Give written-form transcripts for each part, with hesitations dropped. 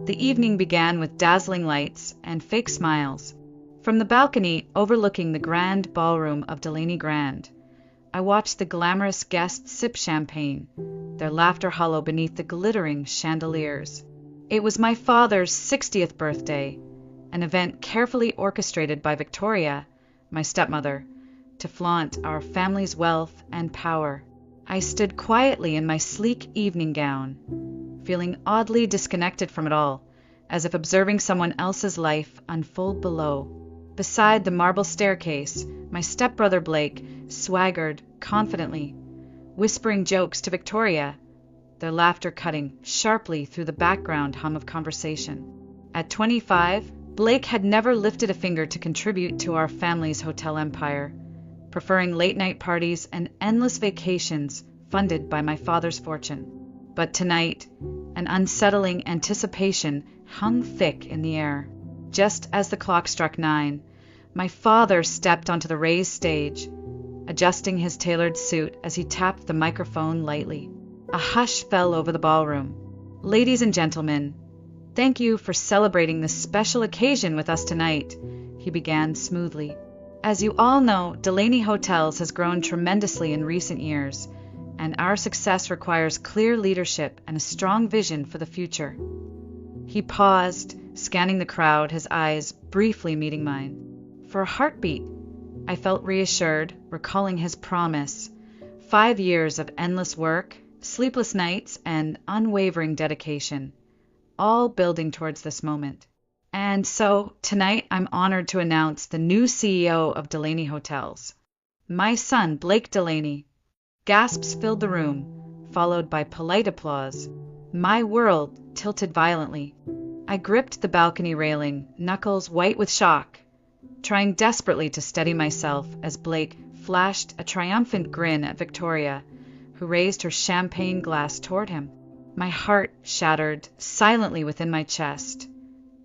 The evening began with dazzling lights and fake smiles. From the balcony overlooking the grand ballroom of Delaney Grand, I watched the glamorous guests sip champagne, their laughter hollow beneath the glittering chandeliers. It was my father's 60th birthday, an event carefully orchestrated by Victoria, my stepmother, to flaunt our family's wealth and power. I stood quietly in my sleek evening gown, feeling oddly disconnected from it all, as if observing someone else's life unfold below. Beside the marble staircase, my stepbrother Blake swaggered confidently, whispering jokes to Victoria, their laughter cutting sharply through the background hum of conversation. At 25, Blake had never lifted a finger to contribute to our family's hotel empire, preferring late-night parties and endless vacations funded by my father's fortune. But tonight, an unsettling anticipation hung thick in the air. Just as the clock struck 9, my father stepped onto the raised stage, adjusting his tailored suit as he tapped the microphone lightly. A hush fell over the ballroom. "Ladies and gentlemen, thank you for celebrating this special occasion with us tonight," he began smoothly. "As you all know, Delaney Hotels has grown tremendously in recent years, and our success requires clear leadership and a strong vision for the future." He paused, scanning the crowd, his eyes briefly meeting mine. For a heartbeat, I felt reassured, recalling his promise. 5 years of endless work, sleepless nights, and unwavering dedication, all building towards this moment. And so, tonight I'm honored to announce the new CEO of Delaney Hotels, my son, Blake Delaney. Gasps filled the room, followed by polite applause. My world tilted violently. I gripped the balcony railing, knuckles white with shock, trying desperately to steady myself as Blake flashed a triumphant grin at Victoria, who raised her champagne glass toward him. My heart shattered silently within my chest,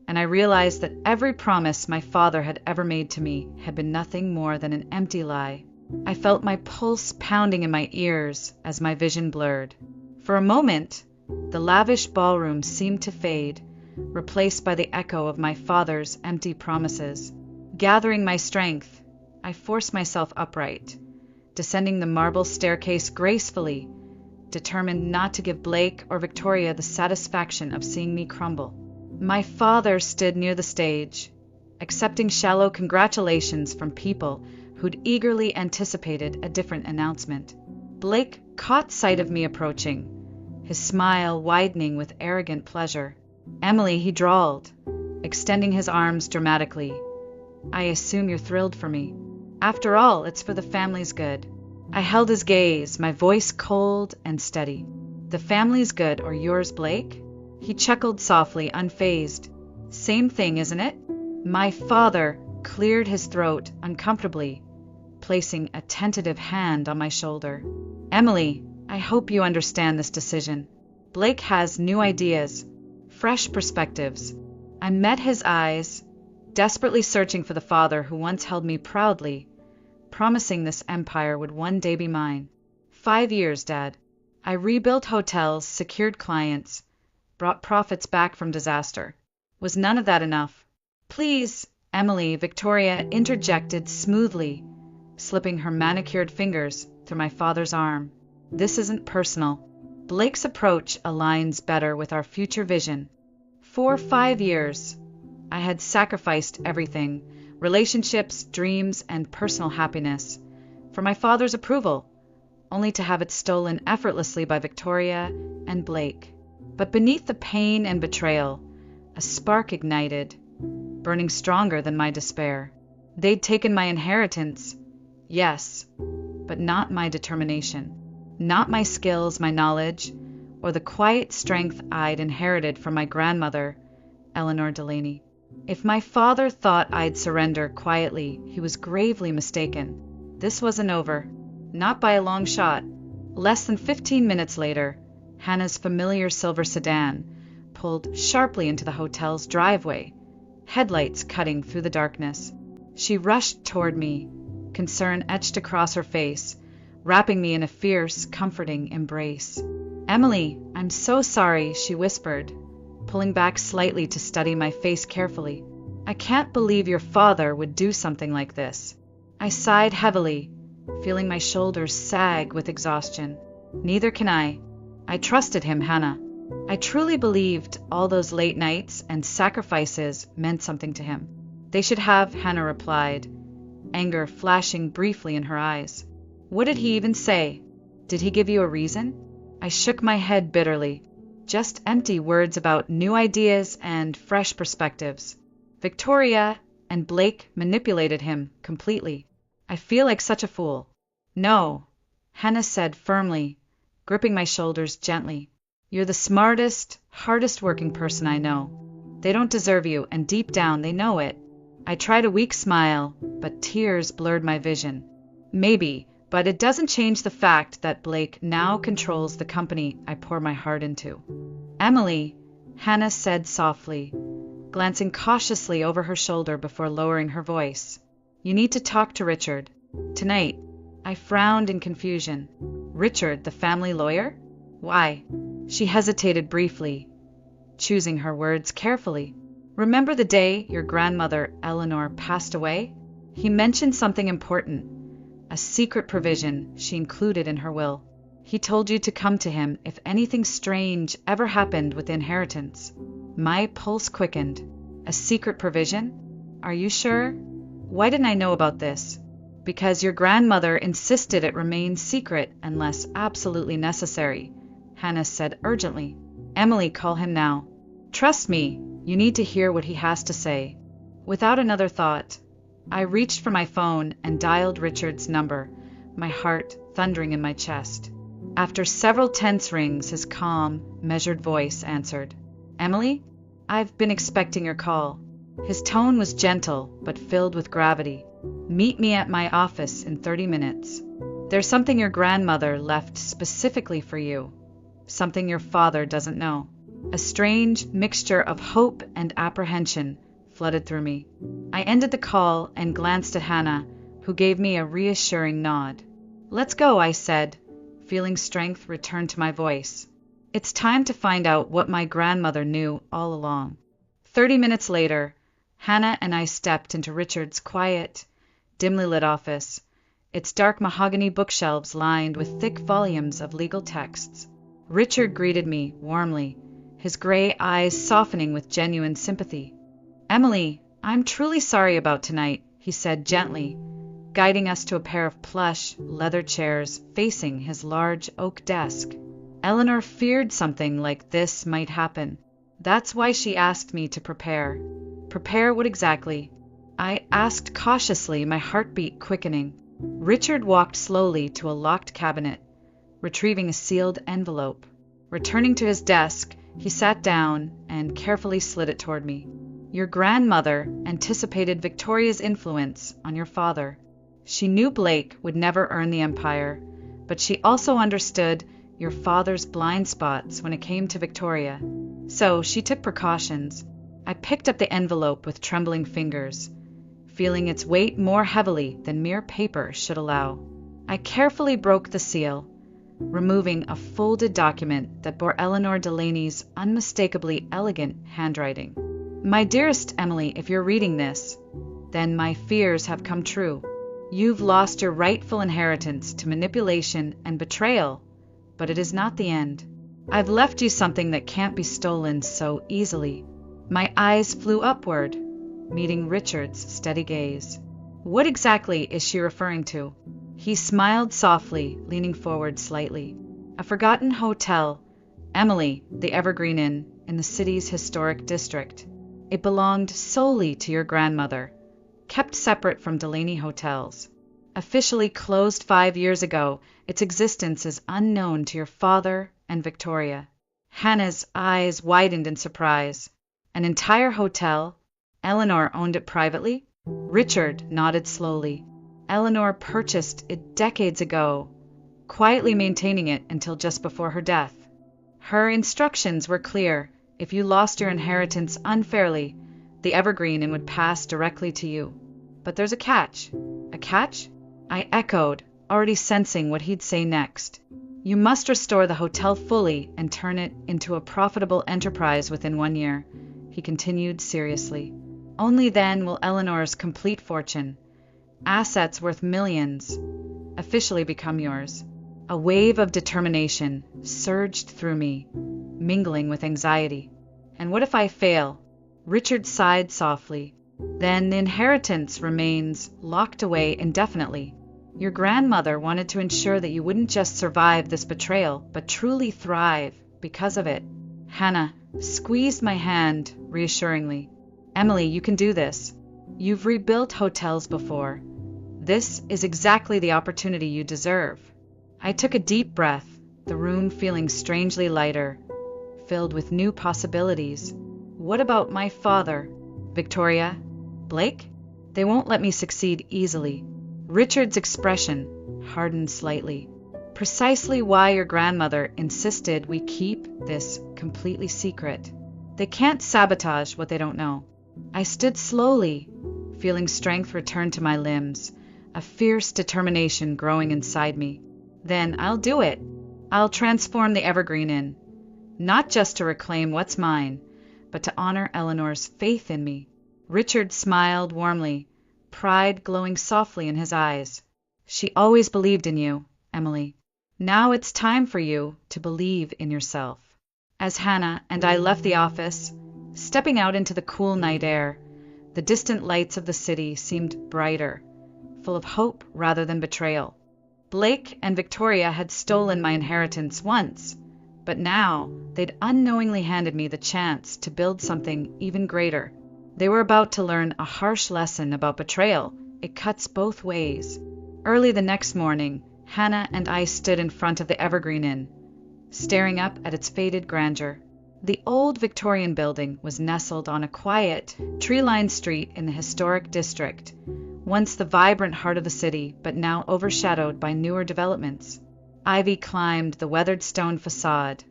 and I realized that every promise my father had ever made to me had been nothing more than an empty lie. I felt my pulse pounding in my ears as my vision blurred. For a moment, the lavish ballroom seemed to fade, replaced by the echo of my father's empty promises. Gathering my strength, I forced myself upright, descending the marble staircase gracefully, determined not to give Blake or Victoria the satisfaction of seeing me crumble. My father stood near the stage, accepting shallow congratulations from people who'd eagerly anticipated a different announcement. Blake caught sight of me approaching, his smile widening with arrogant pleasure. "Emily," he drawled, extending his arms dramatically. "I assume you're thrilled for me. After all, it's for the family's good." I held his gaze, my voice cold and steady. "The family's good or yours, Blake?" He chuckled softly, unfazed. "Same thing, isn't it?" My father cleared his throat uncomfortably, placing a tentative hand on my shoulder. "Emily, I hope you understand this decision. Blake has new ideas, fresh perspectives." I met his eyes, desperately searching for the father who once held me proudly, promising this empire would one day be mine. 5 years, Dad. I rebuilt hotels, secured clients, brought profits back from disaster. Was none of that enough? "Please, Emily," Victoria interjected smoothly, slipping her manicured fingers through my father's arm. "This isn't personal. Blake's approach aligns better with our future vision. For 5 years, I had sacrificed everything, relationships, dreams, and personal happiness, for my father's approval, only to have it stolen effortlessly by Victoria and Blake. But beneath the pain and betrayal, a spark ignited, burning stronger than my despair. They'd taken my inheritance, yes, but not my determination, not my skills, my knowledge, or the quiet strength I'd inherited from my grandmother, Eleanor Delaney. If my father thought I'd surrender quietly, he was gravely mistaken. This wasn't over, not by a long shot. Less than 15 minutes later, Hannah's familiar silver sedan pulled sharply into the hotel's driveway, headlights cutting through the darkness. She rushed toward me, concern etched across her face, wrapping me in a fierce, comforting embrace. "Emily, I'm so sorry," she whispered, pulling back slightly to study my face carefully. I can't believe your father would do something like this. I sighed heavily, feeling my shoulders sag with exhaustion. Neither can I. I trusted him, Hannah. I truly believed all those late nights and sacrifices meant something to him. They should have, Hannah replied, anger flashing briefly in her eyes. What did he even say? Did he give you a reason? I shook my head bitterly. Just empty words about new ideas and fresh perspectives. Victoria and Blake manipulated him completely. I feel like such a fool. No, Hannah said firmly, gripping my shoulders gently. You're the smartest, hardest working person I know. They don't deserve you, and deep down they know it. I tried a weak smile, but tears blurred my vision. Maybe, but it doesn't change the fact that Blake now controls the company I pour my heart into. Emily, Hannah said softly, glancing cautiously over her shoulder before lowering her voice. You need to talk to Richard. Tonight. I frowned in confusion. Richard, the family lawyer? Why? She hesitated briefly, choosing her words carefully. Remember the day your grandmother, Eleanor, passed away? He mentioned something important, a secret provision she included in her will. He told you to come to him if anything strange ever happened with the inheritance. My pulse quickened. A secret provision? Are you sure? Why didn't I know about this? Because your grandmother insisted it remain secret unless absolutely necessary, Hannah said urgently. Emily, call him now. Trust me, you need to hear what he has to say. Without another thought, I reached for my phone and dialed Richard's number, my heart thundering in my chest. After several tense rings, his calm, measured voice answered. Emily, I've been expecting your call. His tone was gentle, but filled with gravity. Meet me at my office in 30 minutes. There's something your grandmother left specifically for you. Something your father doesn't know. A strange mixture of hope and apprehension flooded through me. I ended the call and glanced at Hannah, who gave me a reassuring nod. Let's go, I said, feeling strength return to my voice. It's time to find out what my grandmother knew all along. 30 minutes later, Hannah and I stepped into Richard's quiet, dimly lit office, its dark mahogany bookshelves lined with thick volumes of legal texts. Richard greeted me warmly, his gray eyes softening with genuine sympathy. Emily, I'm truly sorry about tonight, he said gently, guiding us to a pair of plush, leather chairs facing his large oak desk. Eleanor feared something like this might happen. That's why she asked me to prepare. Prepare what exactly? I asked cautiously, my heartbeat quickening. Richard walked slowly to a locked cabinet, retrieving a sealed envelope. Returning to his desk, he sat down and carefully slid it toward me. Your grandmother anticipated Victoria's influence on your father. She knew Blake would never earn the empire, but she also understood your father's blind spots when it came to Victoria. So she took precautions. I picked up the envelope with trembling fingers, feeling its weight more heavily than mere paper should allow. I carefully broke the seal, removing a folded document that bore Eleanor Delaney's unmistakably elegant handwriting. My dearest Emily, if you're reading this, then my fears have come true. You've lost your rightful inheritance to manipulation and betrayal, but it is not the end. I've left you something that can't be stolen so easily. My eyes flew upward, meeting Richard's steady gaze. What exactly is she referring to? He smiled softly, leaning forward slightly. A forgotten hotel, Emily, the Evergreen Inn, in the city's historic district. It belonged solely to your grandmother, kept separate from Delaney hotels. Officially closed 5 years ago, its existence is unknown to your father and Victoria. Hannah's eyes widened in surprise. An entire hotel? Eleanor owned it privately? Richard nodded slowly. Eleanor purchased it decades ago, quietly maintaining it until just before her death. Her instructions were clear. If you lost your inheritance unfairly, the Evergreen Inn would pass directly to you. But there's a catch. A catch? I echoed, already sensing what he'd say next. You must restore the hotel fully and turn it into a profitable enterprise within 1 year, he continued seriously. Only then will Eleanor's complete fortune, assets worth millions, officially become yours. A wave of determination surged through me, mingling with anxiety. And what if I fail? Richard sighed softly. Then the inheritance remains locked away indefinitely. Your grandmother wanted to ensure that you wouldn't just survive this betrayal, but truly thrive because of it. Hannah squeezed my hand reassuringly. Emily, you can do this. You've rebuilt hotels before. This is exactly the opportunity you deserve. I took a deep breath, the room feeling strangely lighter, filled with new possibilities. What about my father, Victoria, Blake? They won't let me succeed easily. Richard's expression hardened slightly. Precisely why your grandmother insisted we keep this completely secret. They can't sabotage what they don't know. I stood slowly, feeling strength return to my limbs, a fierce determination growing inside me. Then I'll do it. I'll transform the Evergreen Inn, not just to reclaim what's mine, but to honor Eleanor's faith in me. Richard smiled warmly, pride glowing softly in his eyes. She always believed in you, Emily. Now it's time for you to believe in yourself. As Hannah and I left the office, stepping out into the cool night air, the distant lights of the city seemed brighter, full of hope rather than betrayal. Blake and Victoria had stolen my inheritance once, but now they'd unknowingly handed me the chance to build something even greater. They were about to learn a harsh lesson about betrayal. It cuts both ways. Early the next morning, Hannah and I stood in front of the Evergreen Inn, staring up at its faded grandeur. The old Victorian building was nestled on a quiet, tree-lined street in the historic district, once the vibrant heart of the city, but now overshadowed by newer developments. Ivy climbed the weathered stone facade,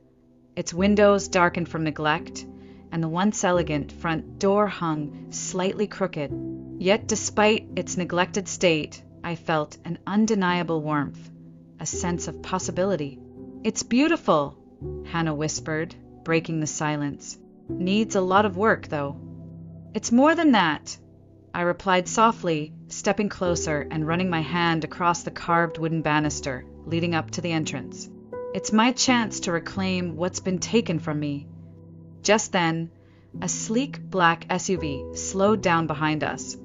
its windows darkened from neglect, and the once elegant front door hung slightly crooked. Yet despite its neglected state, I felt an undeniable warmth, a sense of possibility. It's beautiful, Hannah whispered, breaking the silence. Needs a lot of work, though. It's more than that, I replied softly, stepping closer and running my hand across the carved wooden banister leading up to the entrance. It's my chance to reclaim what's been taken from me. Just then, a sleek black SUV slowed down behind us,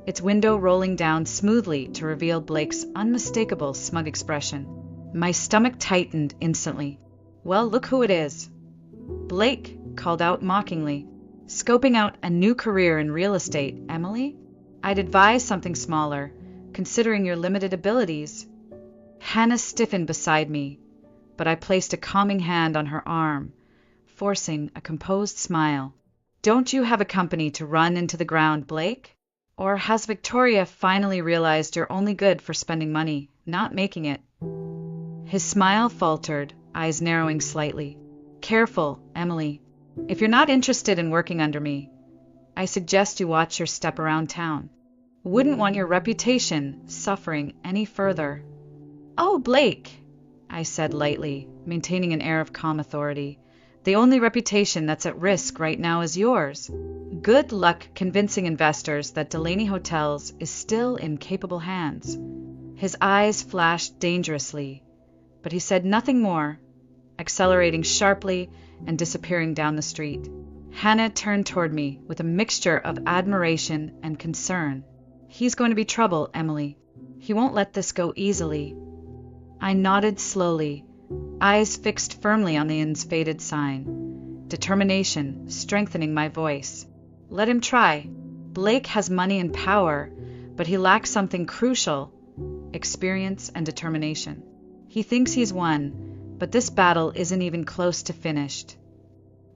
its window rolling down smoothly to reveal Blake's unmistakable smug expression. My stomach tightened instantly. Well, look who it is. Blake called out mockingly. Scoping out a new career in real estate, Emily? I'd advise something smaller, considering your limited abilities. Hannah stiffened beside me, but I placed a calming hand on her arm, forcing a composed smile. Don't you have a company to run into the ground, Blake? Or has Victoria finally realized you're only good for spending money, not making it? His smile faltered, eyes narrowing slightly. Careful, Emily. If you're not interested in working under me, I suggest you watch your step around town. Wouldn't want your reputation suffering any further. Oh, Blake, I said lightly, maintaining an air of calm authority. The only reputation that's at risk right now is yours. Good luck convincing investors that Delaney Hotels is still in capable hands. His eyes flashed dangerously, but he said nothing more, accelerating sharply and disappearing down the street. Hannah turned toward me with a mixture of admiration and concern. He's going to be trouble, Emily. He won't let this go easily. I nodded slowly, eyes fixed firmly on the inn's faded sign, determination strengthening my voice. Let him try. Blake has money and power, but he lacks something crucial: experience and determination. He thinks he's won, but this battle isn't even close to finished.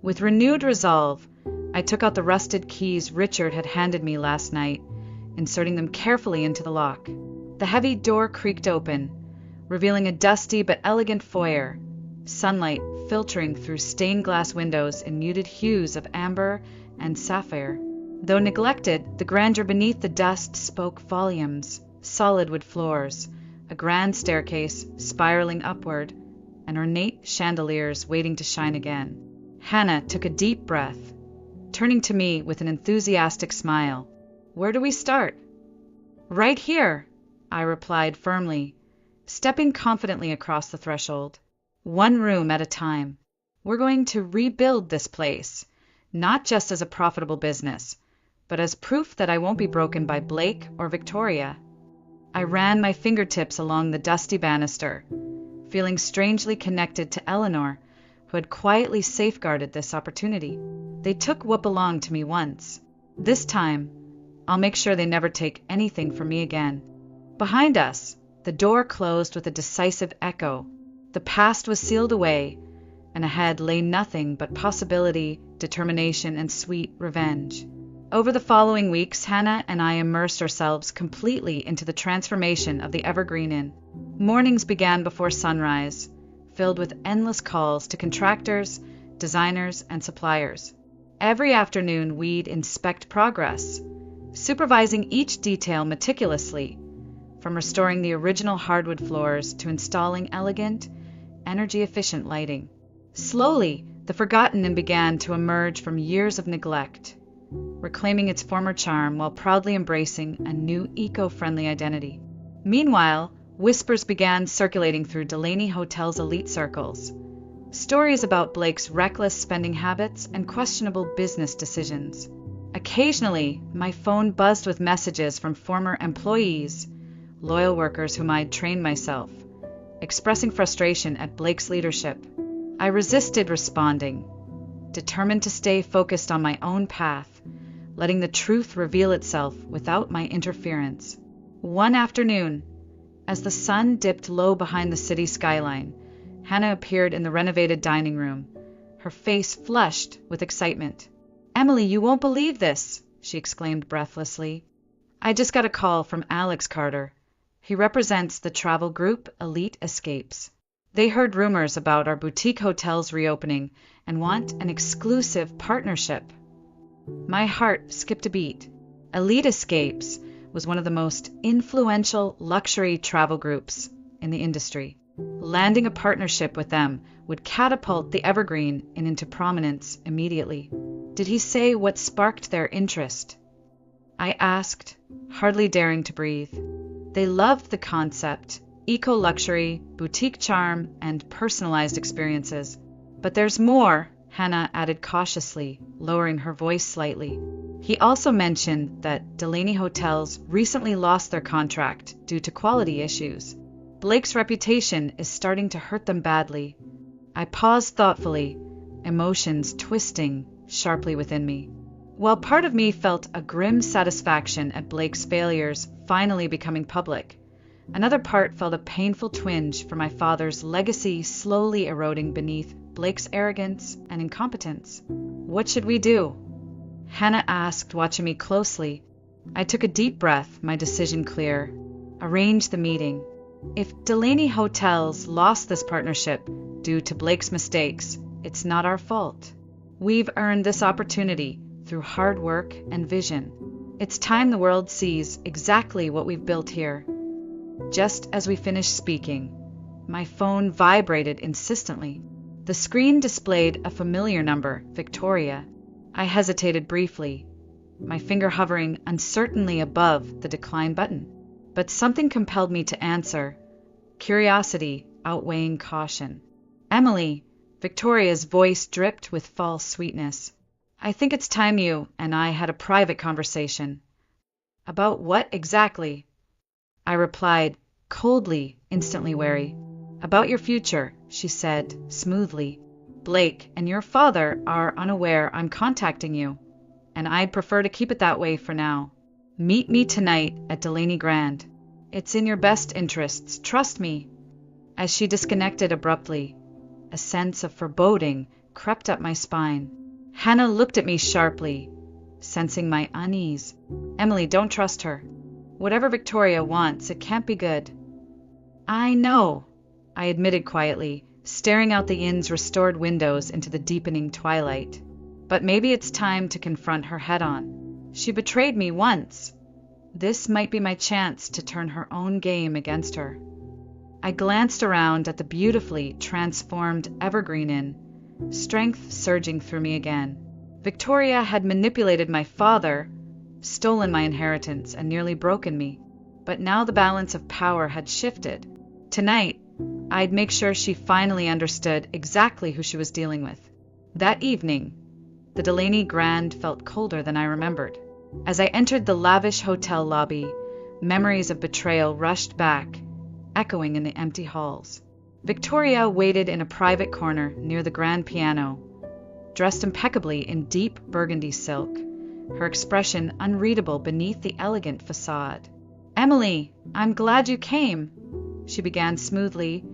With renewed resolve, I took out the rusted keys Richard had handed me last night, inserting them carefully into the lock. The heavy door creaked open, revealing a dusty but elegant foyer, sunlight filtering through stained glass windows in muted hues of amber and sapphire. Though neglected, the grandeur beneath the dust spoke volumes. Solid wood floors, a grand staircase spiraling upward, and ornate chandeliers waiting to shine again. Hannah took a deep breath, turning to me with an enthusiastic smile. "Where do we start?" "Right here," I replied firmly, stepping confidently across the threshold. "One room at a time. We're going to rebuild this place, not just as a profitable business, but as proof that I won't be broken by Blake or Victoria." I ran my fingertips along the dusty banister, feeling strangely connected to Eleanor, who had quietly safeguarded this opportunity. They took what belonged to me once. This time, I'll make sure they never take anything from me again. Behind us, the door closed with a decisive echo. The past was sealed away, and ahead lay nothing but possibility, determination, and sweet revenge. Over the following weeks, Hannah and I immersed ourselves completely into the transformation of the Evergreen Inn. Mornings began before sunrise, filled with endless calls to contractors, designers, and suppliers. Every afternoon, we'd inspect progress, supervising each detail meticulously, from restoring the original hardwood floors to installing elegant, energy-efficient lighting. Slowly, the forgotten inn began to emerge from years of neglect, reclaiming its former charm while proudly embracing a new eco-friendly identity. Meanwhile, whispers began circulating through Delaney Hotel's elite circles. Stories about Blake's reckless spending habits and questionable business decisions. Occasionally, my phone buzzed with messages from former employees, loyal workers whom I'd trained myself, expressing frustration at Blake's leadership. I resisted responding, determined to stay focused on my own path, letting the truth reveal itself without my interference. One afternoon, as the sun dipped low behind the city skyline, Hannah appeared in the renovated dining room, her face flushed with excitement. "Emily, you won't believe this," she exclaimed breathlessly. "I just got a call from Alex Carter. He represents the travel group Elite Escapes. They heard rumors about our boutique hotel's reopening and want an exclusive partnership." My heart skipped a beat. Elite Escapes was one of the most influential luxury travel groups in the industry. Landing a partnership with them would catapult the Evergreen Inn into prominence immediately. Did he say what sparked their interest? I asked, hardly daring to breathe. They loved the concept, eco-luxury, boutique charm, and personalized experiences. "But there's more," Hannah added cautiously, lowering her voice slightly. He also mentioned that Delaney Hotels recently lost their contract due to quality issues. Blake's reputation is starting to hurt them badly. I paused thoughtfully, emotions twisting sharply within me. While part of me felt a grim satisfaction at Blake's failures finally becoming public, another part felt a painful twinge for my father's legacy slowly eroding beneath Blake's arrogance and incompetence. "What should we do?" Hannah asked, watching me closely. I took a deep breath, my decision clear. Arrange the meeting. If Delaney Hotels lost this partnership due to Blake's mistakes, it's not our fault. We've earned this opportunity through hard work and vision. It's time the world sees exactly what we've built here. Just as we finished speaking, my phone vibrated insistently. The screen displayed a familiar number, Victoria. I hesitated briefly, my finger hovering uncertainly above the decline button. But something compelled me to answer, curiosity outweighing caution. "Emily," Victoria's voice dripped with false sweetness. "I think it's time you and I had a private conversation." "About what exactly?" I replied, coldly, instantly wary. "About your future," she said, smoothly. "Blake and your father are unaware I'm contacting you, and I'd prefer to keep it that way for now. Meet me tonight at Delaney Grand. It's in your best interests, trust me." As she disconnected abruptly, a sense of foreboding crept up my spine. Hannah looked at me sharply, sensing my unease. "Emily, don't trust her. Whatever Victoria wants, it can't be good." "I know," I admitted quietly, staring out the inn's restored windows into the deepening twilight. "But maybe it's time to confront her head-on. She betrayed me once. This might be my chance to turn her own game against her." I glanced around at the beautifully transformed Evergreen Inn, strength surging through me again. Victoria had manipulated my father, stolen my inheritance, and nearly broken me. But now the balance of power had shifted. Tonight, I'd make sure she finally understood exactly who she was dealing with. That evening, the Delaney Grand felt colder than I remembered. As I entered the lavish hotel lobby, memories of betrayal rushed back, echoing in the empty halls. Victoria waited in a private corner near the grand piano, dressed impeccably in deep burgundy silk, her expression unreadable beneath the elegant facade. "Emily, I'm glad you came," she began smoothly,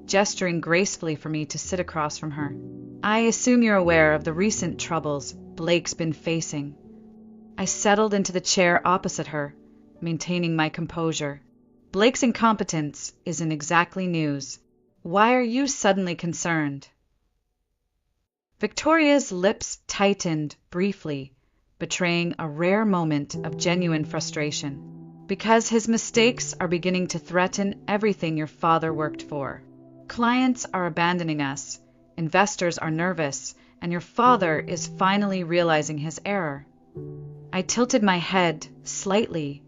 gesturing gracefully for me to sit across from her. "I assume you're aware of the recent troubles Blake's been facing." I settled into the chair opposite her, maintaining my composure. "Blake's incompetence isn't exactly news. Why are you suddenly concerned?" Victoria's lips tightened briefly, betraying a rare moment of genuine frustration. "Because his mistakes are beginning to threaten everything your father worked for. Clients are abandoning us, investors are nervous, and your father is finally realizing his error." I tilted my head slightly,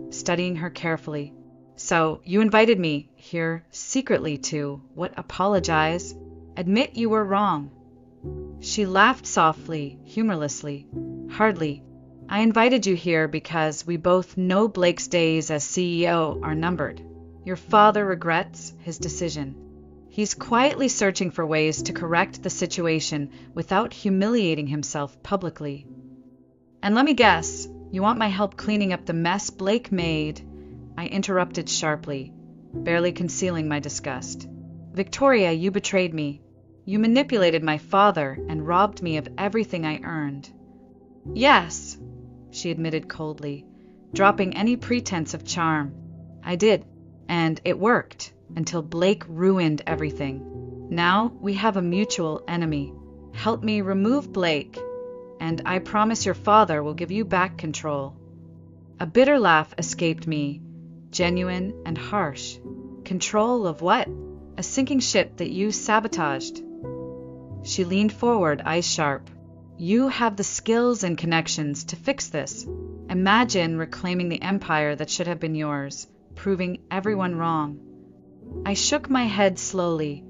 studying her carefully. "So, you invited me here secretly to, what, apologize? Admit you were wrong." She laughed softly, humorlessly. "Hardly. I invited you here because we both know Blake's days as CEO are numbered. Your father regrets his decision. He's quietly searching for ways to correct the situation without humiliating himself publicly. And let me guess, you want my help cleaning up the mess Blake made?" I interrupted sharply, barely concealing my disgust. "Victoria, you betrayed me. You manipulated my father and robbed me of everything I earned." "Yes," she admitted coldly, dropping any pretense of charm. "I did, and it worked, until Blake ruined everything. Now we have a mutual enemy. Help me remove Blake, and I promise your father will give you back control." A bitter laugh escaped me, genuine and harsh. "Control of what? A sinking ship that you sabotaged." She leaned forward, eyes sharp. "You have the skills and connections to fix this. Imagine reclaiming the empire that should have been yours, proving everyone wrong." I shook my head slowly,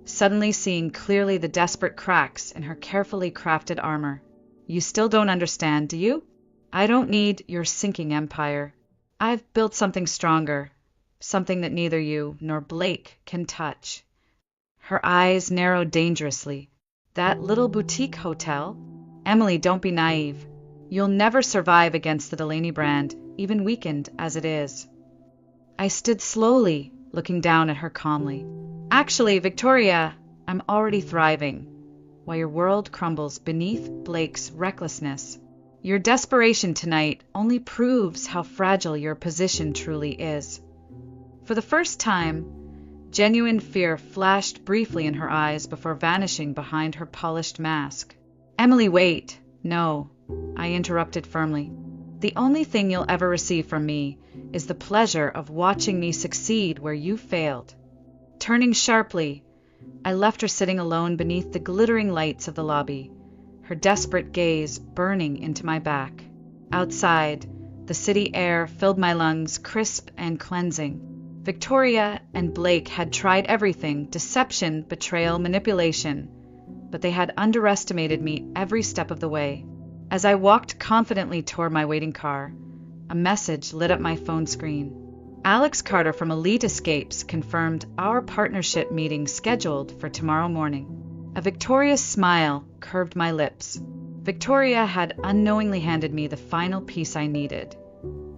suddenly seeing clearly the desperate cracks in her carefully crafted armor. "You still don't understand, do you? I don't need your sinking empire. I've built something stronger, something that neither you nor Blake can touch." Her eyes narrowed dangerously. "That little boutique hotel? Emily, don't be naive. You'll never survive against the Delaney brand, even weakened as it is." I stood slowly, looking down at her calmly. "Actually, Victoria, I'm already thriving, while your world crumbles beneath Blake's recklessness. Your desperation tonight only proves how fragile your position truly is." For the first time, genuine fear flashed briefly in her eyes before vanishing behind her polished mask. "Emily, wait." "No," I interrupted firmly. "The only thing you'll ever receive from me is the pleasure of watching me succeed where you failed." Turning sharply, I left her sitting alone beneath the glittering lights of the lobby, her desperate gaze burning into my back. Outside, the city air filled my lungs, crisp and cleansing. Victoria and Blake had tried everything: deception, betrayal, manipulation, but they had underestimated me every step of the way. As I walked confidently toward my waiting car, a message lit up my phone screen. Alex Carter from Elite Escapes confirmed our partnership meeting scheduled for tomorrow morning. A victorious smile curved my lips. Victoria had unknowingly handed me the final piece I needed.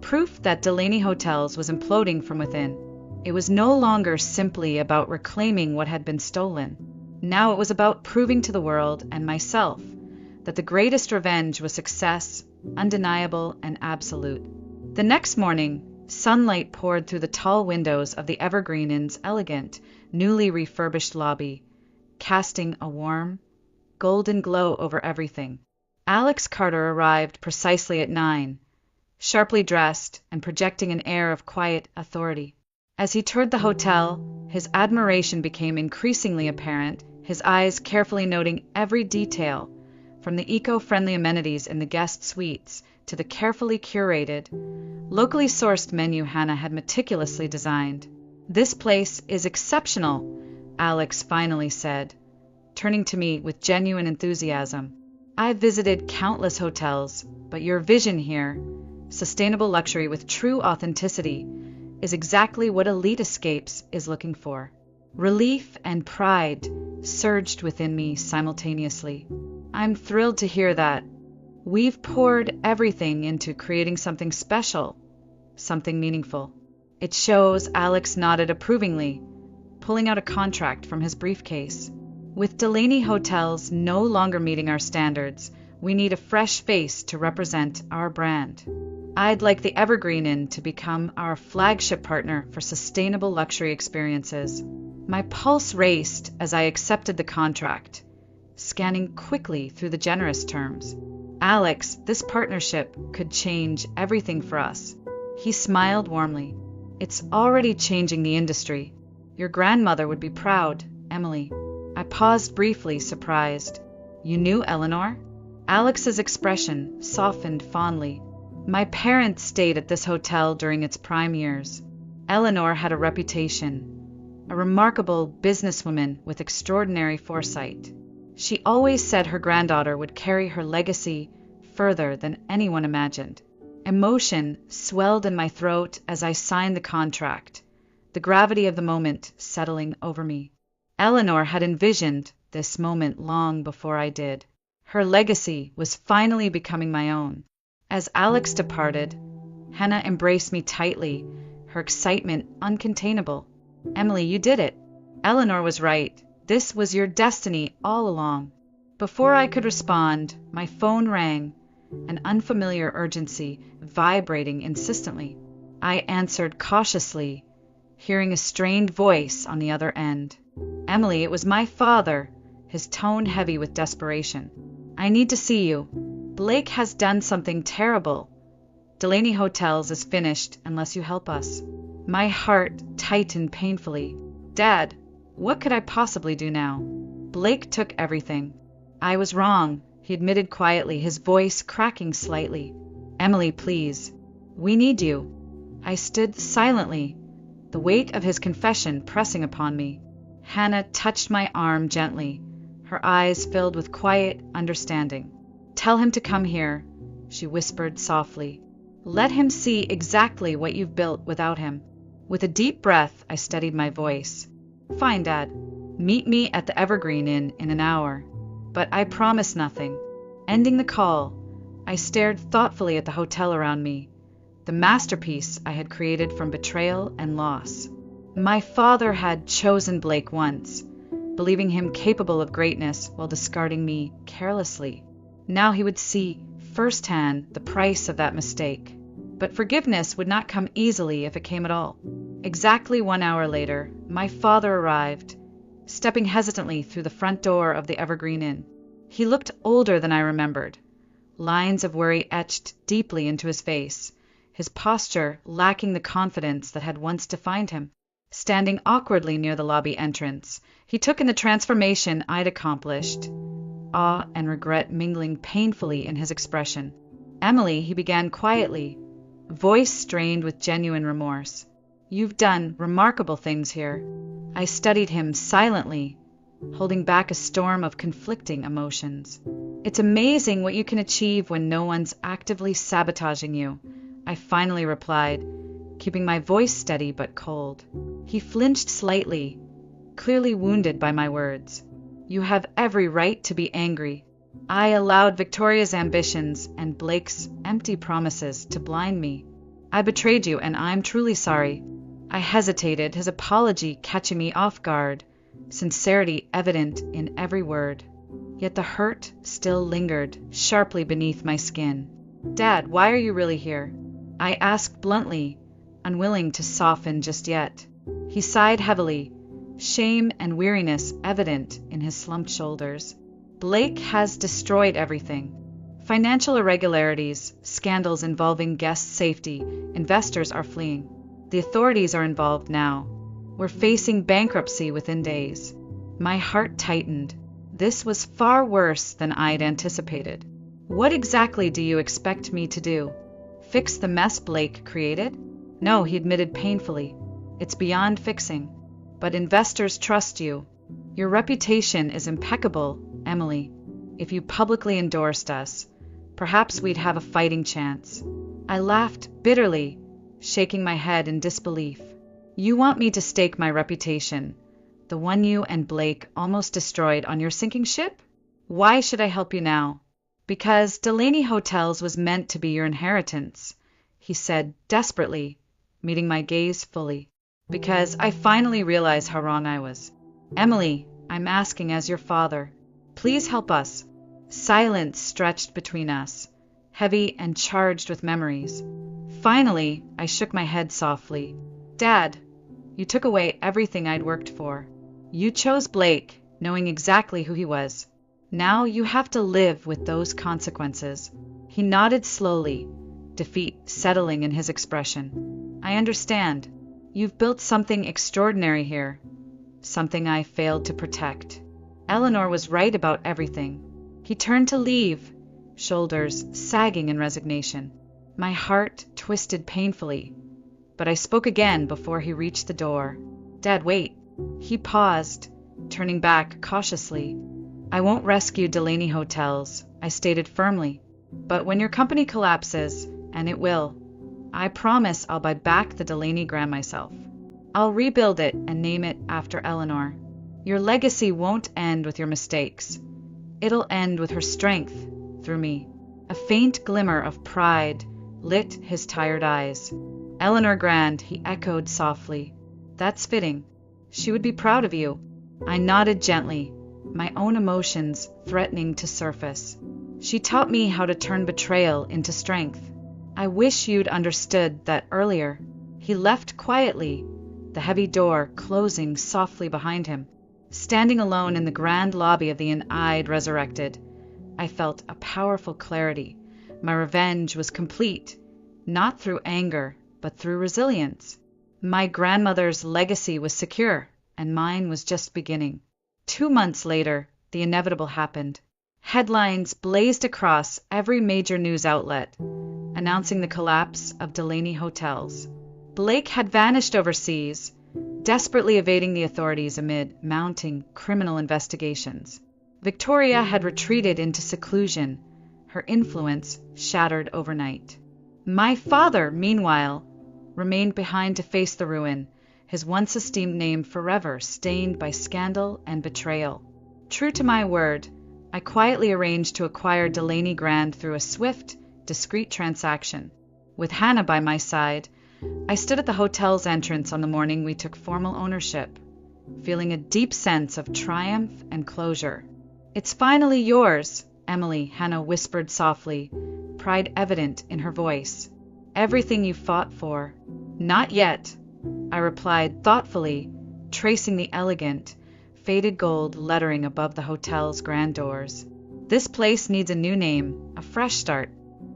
Proof that Delaney Hotels was imploding from within. It was no longer simply about reclaiming what had been stolen. Now it was about proving to the world and myself that the greatest revenge was success, undeniable and absolute. The next morning, sunlight poured through the tall windows of the Evergreen Inn's elegant, newly refurbished lobby, casting a warm, golden glow over everything. Alex Carter arrived precisely at 9, sharply dressed and projecting an air of quiet authority. As he toured the hotel, his admiration became increasingly apparent, his eyes carefully noting every detail, from the eco-friendly amenities in the guest suites to the carefully curated, locally sourced menu Hannah had meticulously designed. "This place is exceptional," Alex finally said, turning to me with genuine enthusiasm. "I've visited countless hotels, but your vision here, sustainable luxury with true authenticity, is exactly what Elite Escapes is looking for." Relief and pride surged within me simultaneously. "I'm thrilled to hear that. We've poured everything into creating something special, something meaningful." "It shows," Alex nodded approvingly, pulling out a contract from his briefcase. "With Delaney Hotels no longer meeting our standards, we need a fresh face to represent our brand. I'd like the Evergreen Inn to become our flagship partner for sustainable luxury experiences." My pulse raced as I accepted the contract, scanning quickly through the generous terms. "Alex, this partnership could change everything for us." He smiled warmly. "It's already changing the industry. Your grandmother would be proud, Emily." I paused briefly, surprised. "You knew Eleanor?" Alex's expression softened fondly. "My parents stayed at this hotel during its prime years. Eleanor had a reputation, a remarkable businesswoman with extraordinary foresight. She always said her granddaughter would carry her legacy further than anyone imagined." Emotion swelled in my throat as I signed the contract, the gravity of the moment settling over me. Eleanor had envisioned this moment long before I did. Her legacy was finally becoming my own. As Alex departed, Hannah embraced me tightly, her excitement uncontainable. "Emily, you did it. Eleanor was right. This was your destiny all along." Before I could respond, my phone rang, an unfamiliar urgency vibrating insistently. I answered cautiously, hearing a strained voice on the other end. "Emily, it was my father," his tone heavy with desperation. "I need to see you. Blake has done something terrible. Delaney Hotels is finished unless you help us." My heart tightened painfully. "Dad, what could I possibly do now? Blake took everything." "I was wrong," he admitted quietly, his voice cracking slightly. "Emily, please. We need you." I stood silently, the weight of his confession pressing upon me. Hannah touched my arm gently, her eyes filled with quiet understanding. "Tell him to come here," she whispered softly. "Let him see exactly what you've built without him." With a deep breath, I steadied my voice. "Fine, Dad. Meet me at the Evergreen Inn in an hour." But I promised nothing. Ending the call, I stared thoughtfully at the hotel around me, the masterpiece I had created from betrayal and loss. My father had chosen Blake once, believing him capable of greatness while discarding me carelessly. Now he would see firsthand the price of that mistake. But forgiveness would not come easily if it came at all. Exactly 1 hour later, my father arrived, stepping hesitantly through the front door of the Evergreen Inn. He looked older than I remembered, lines of worry etched deeply into his face, his posture lacking the confidence that had once defined him. Standing awkwardly near the lobby entrance, he took in the transformation I'd accomplished, awe and regret mingling painfully in his expression. "Emily," he began quietly, voice strained with genuine remorse. "You've done remarkable things here." I studied him silently, holding back a storm of conflicting emotions. "It's amazing what you can achieve when no one's actively sabotaging you," I finally replied, keeping my voice steady but cold. He flinched slightly, clearly wounded by my words. "You have every right to be angry. I allowed Victoria's ambitions and Blake's empty promises to blind me. I betrayed you, and I'm truly sorry." I hesitated, his apology catching me off guard, sincerity evident in every word. Yet the hurt still lingered sharply beneath my skin. "Dad, why are you really here?" I asked bluntly, unwilling to soften just yet. He sighed heavily, shame and weariness evident in his slumped shoulders. "Blake has destroyed everything. Financial irregularities, scandals involving guest safety, investors are fleeing. The authorities are involved now. We're facing bankruptcy within days. My heart tightened. This was far worse than I'd anticipated. What exactly do you expect me to do? Fix the mess Blake created? No, he admitted painfully. It's beyond fixing. But investors trust you. Your reputation is impeccable, Emily. If you publicly endorsed us, perhaps we'd have a fighting chance. I laughed bitterly, shaking my head in disbelief. You want me to stake my reputation, the one you and Blake almost destroyed on your sinking ship? Why should I help you now? Because Delaney Hotels was meant to be your inheritance, he said desperately, meeting my gaze fully. Because I finally realized how wrong I was. Emily, I'm asking as your father. Please help us. Silence stretched between us, heavy and charged with memories. Finally, I shook my head softly. Dad, you took away everything I'd worked for. You chose Blake, knowing exactly who he was. Now you have to live with those consequences. He nodded slowly, defeat settling in his expression. I understand. You've built something extraordinary here. Something I failed to protect. Eleanor was right about everything. He turned to leave, shoulders sagging in resignation. My heart twisted painfully, but I spoke again before he reached the door. Dad, wait. He paused, turning back cautiously. I won't rescue Delaney Hotels, I stated firmly. But when your company collapses, and it will, I promise I'll buy back the Delaney Grand myself. I'll rebuild it and name it after Eleanor. Your legacy won't end with your mistakes. It'll end with her strength, through me. A faint glimmer of pride lit his tired eyes. Eleanor Grand, he echoed softly. That's fitting. She would be proud of you. I nodded gently, my own emotions threatening to surface. She taught me how to turn betrayal into strength. I wish you'd understood that earlier. He left quietly, the heavy door closing softly behind him. Standing alone in the grand lobby of the Inn I'd resurrected, I felt a powerful clarity. My revenge was complete, not through anger, but through resilience. My grandmother's legacy was secure, and mine was just beginning. 2 months later, the inevitable happened. Headlines blazed across every major news outlet, announcing the collapse of Delaney Hotels. Blake had vanished overseas, desperately evading the authorities amid mounting criminal investigations. Victoria had retreated into seclusion, her influence shattered overnight. My father, meanwhile, remained behind to face the ruin, his once esteemed name forever stained by scandal and betrayal. True to my word, I quietly arranged to acquire Delaney Grand through a swift, discreet transaction. With Hannah by my side, I stood at the hotel's entrance on the morning we took formal ownership, feeling a deep sense of triumph and closure. It's finally yours, Emily, Hannah whispered softly, pride evident in her voice. Everything you fought for. Not yet, I replied thoughtfully, tracing the elegant, faded gold lettering above the hotel's grand doors. This place needs a new name, a fresh start.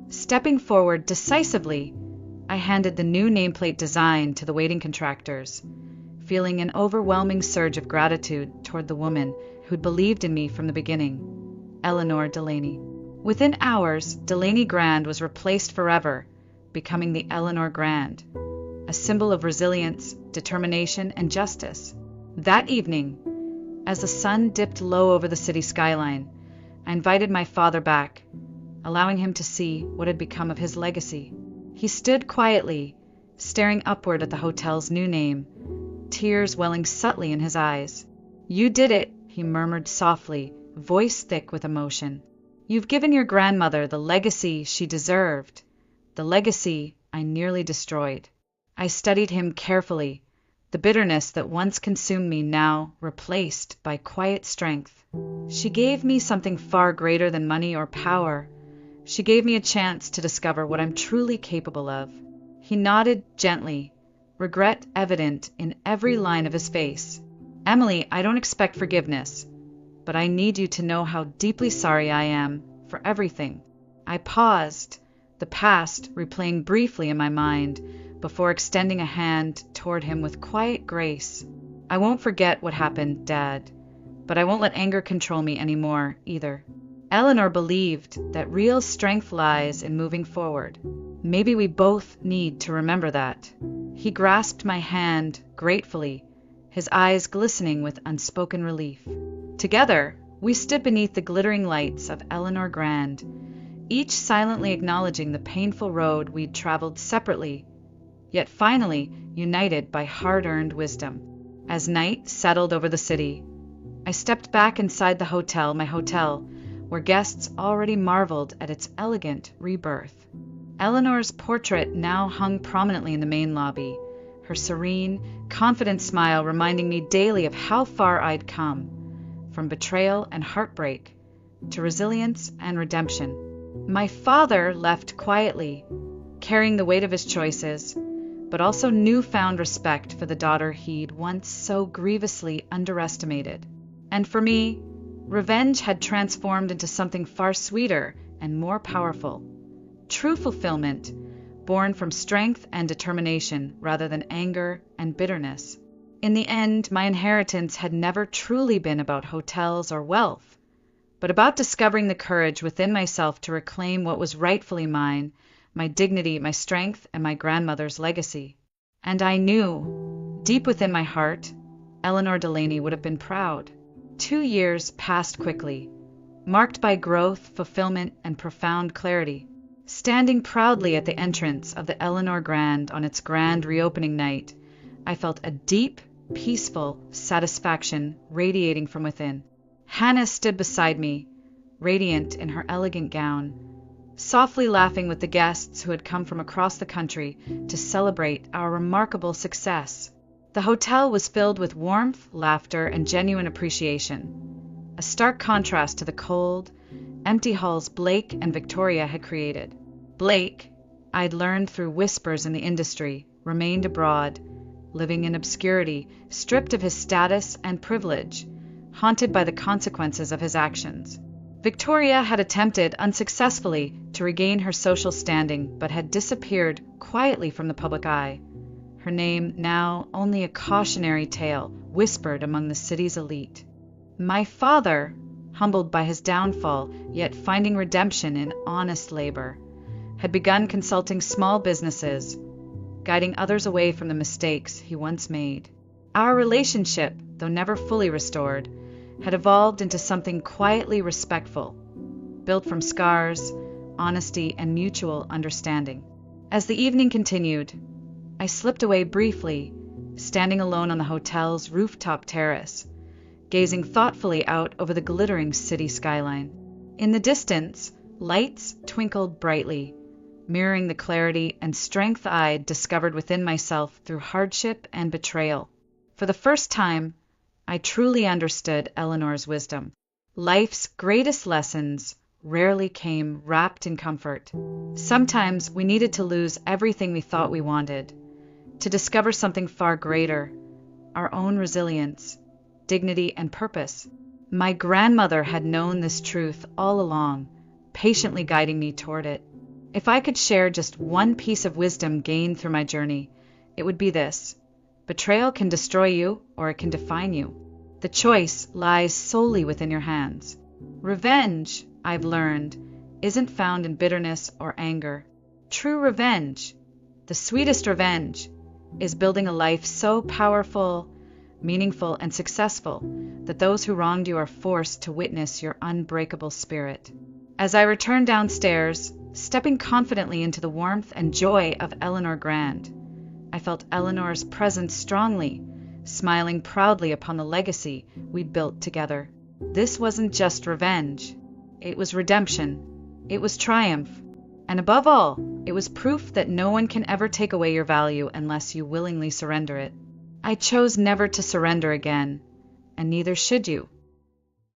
Stepping forward decisively, I handed the new nameplate design to the waiting contractors, feeling an overwhelming surge of gratitude toward the woman who'd believed in me from the beginning, Eleanor Delaney. Within hours, Delaney Grand was replaced forever, becoming the Eleanor Grand, a symbol of resilience, determination, and justice. That evening, as the sun dipped low over the city skyline, I invited my father back, allowing him to see what had become of his legacy. He stood quietly, staring upward at the hotel's new name, tears welling subtly in his eyes. You did it, he murmured softly, voice thick with emotion. You've given your grandmother the legacy she deserved, the legacy I nearly destroyed. I studied him carefully, the bitterness that once consumed me now replaced by quiet strength. She gave me something far greater than money or power. She gave me a chance to discover what I'm truly capable of. He nodded gently, regret evident in every line of his face. Emily, I don't expect forgiveness, but I need you to know how deeply sorry I am for everything. I paused, the past replaying briefly in my mind before extending a hand toward him with quiet grace. I won't forget what happened, Dad, but I won't let anger control me anymore either. Eleanor believed that real strength lies in moving forward. Maybe we both need to remember that. He grasped my hand gratefully, his eyes glistening with unspoken relief. Together, we stood beneath the glittering lights of Eleanor Grand, each silently acknowledging the painful road we'd traveled separately, yet finally united by hard-earned wisdom. As night settled over the city, I stepped back inside my hotel, where guests already marveled at its elegant rebirth. Eleanor's portrait now hung prominently in the main lobby, her serene, confident smile reminding me daily of how far I'd come, from betrayal and heartbreak to resilience and redemption. My father left quietly, carrying the weight of his choices, but also newfound respect for the daughter he'd once so grievously underestimated. And for me, revenge had transformed into something far sweeter and more powerful. True fulfillment, born from strength and determination rather than anger and bitterness. In the end, my inheritance had never truly been about hotels or wealth, but about discovering the courage within myself to reclaim what was rightfully mine, my dignity, my strength, and my grandmother's legacy. And I knew, deep within my heart, Eleanor Delaney would have been proud. 2 years passed quickly, marked by growth, fulfillment, and profound clarity. Standing proudly at the entrance of the Eleanor Grand on its grand reopening night, I felt a deep, peaceful satisfaction radiating from within. Hannah stood beside me, radiant in her elegant gown, softly laughing with the guests who had come from across the country to celebrate our remarkable success. The hotel was filled with warmth, laughter, and genuine appreciation, a stark contrast to the cold, empty halls Blake and Victoria had created. Blake, I'd learned through whispers in the industry, remained abroad, living in obscurity, stripped of his status and privilege, haunted by the consequences of his actions. Victoria had attempted unsuccessfully to regain her social standing, but had disappeared quietly from the public eye. Her name now only a cautionary tale whispered among the city's elite. My father, humbled by his downfall, yet finding redemption in honest labor, had begun consulting small businesses, guiding others away from the mistakes he once made. Our relationship, though never fully restored, had evolved into something quietly respectful, built from scars, honesty, and mutual understanding. As the evening continued, I slipped away briefly, standing alone on the hotel's rooftop terrace, gazing thoughtfully out over the glittering city skyline. In the distance, lights twinkled brightly, mirroring the clarity and strength I'd discovered within myself through hardship and betrayal. For the first time, I truly understood Eleanor's wisdom. Life's greatest lessons rarely came wrapped in comfort. Sometimes we needed to lose everything we thought we wanted, to discover something far greater, our own resilience, dignity, and purpose. My grandmother had known this truth all along, patiently guiding me toward it. If I could share just one piece of wisdom gained through my journey, it would be this: betrayal can destroy you or it can define you. The choice lies solely within your hands. Revenge, I've learned, isn't found in bitterness or anger. True revenge, the sweetest revenge, is building a life so powerful, meaningful, and successful that those who wronged you are forced to witness your unbreakable spirit. As I returned downstairs, stepping confidently into the warmth and joy of Eleanor Grand, I felt Eleanor's presence strongly, smiling proudly upon the legacy we'd built together. This wasn't just revenge. It was redemption. It was triumph. And above all, it was proof that no one can ever take away your value unless you willingly surrender it. I chose never to surrender again, and neither should you.